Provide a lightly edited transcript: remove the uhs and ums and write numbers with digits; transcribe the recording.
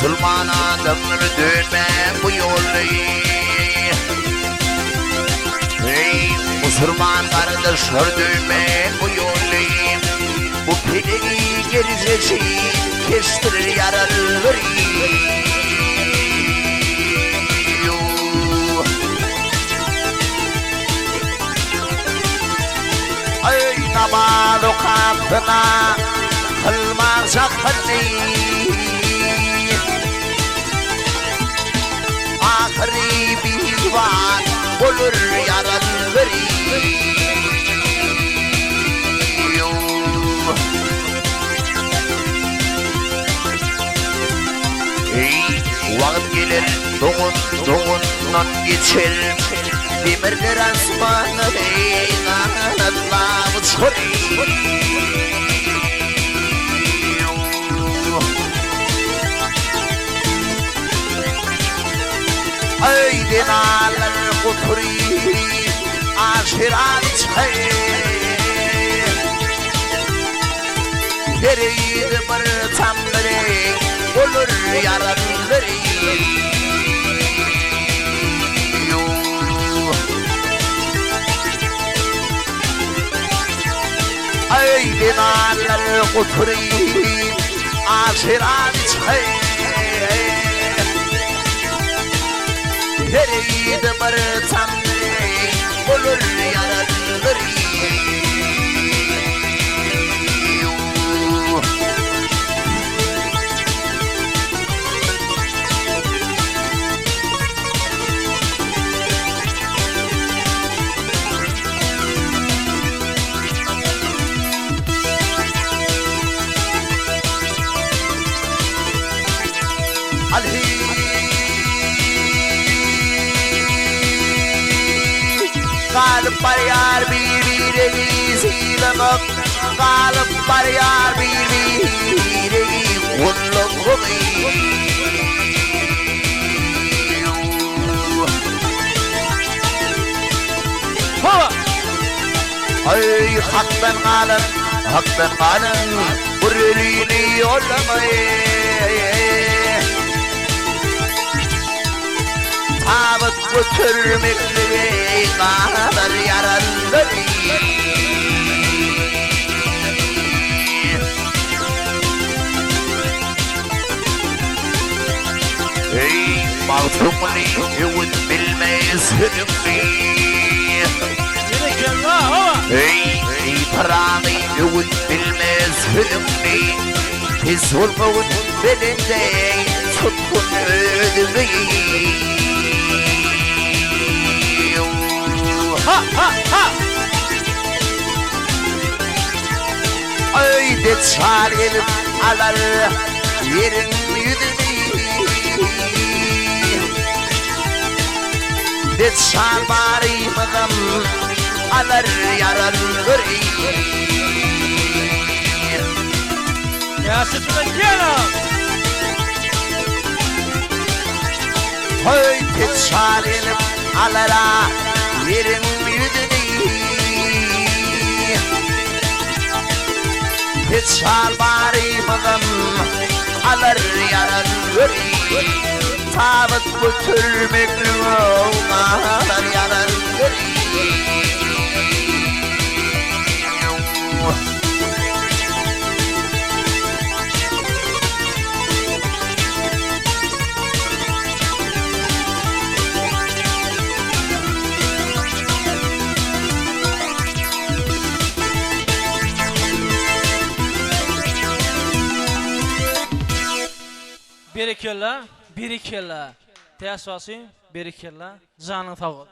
Müslüman adamlar dönme bu yolu. Ey Müslüman kardeşler dönme bu yolu. Bu peleği gerizesi kestirir yaraları. Ey namazı kapına kılmak sakını. Ahri divan olur yaraları. Ey vakit gelir doğundan geçer. Demirler asmanı kanatlarımı soruyor. Ey dinalar kuturi aşirat çay. Dereyid bir tamları olur yaraları. Ey dinalar kuturi aşirat çay. Dereyid bir tamları olur yaraları. Kalp par yar birbirine silamak. Kalp par yar birbirine kulluk kubi. Ay haktan kalın burulini yollamayı. Tabut götürmekle kadar yaraları. Ey mağdumni yuvun bilmeyiz hürümni. Ey paranı yuvun bilmeyiz hürümni. Biz zulmün belinde tutkun ödümni. Ha ha ha. Ey de çağıralım alar yerin yüzünü. De çağırmarımdan alar yaraları. Yasetine gelin. Ey de çağıralım alara yerin yüzünü. Hiç halmarımdan alır yaraları. Tabut götürmekle alır yaraları. Berekella. Teyas olsun, berekella. Canın sağ ol.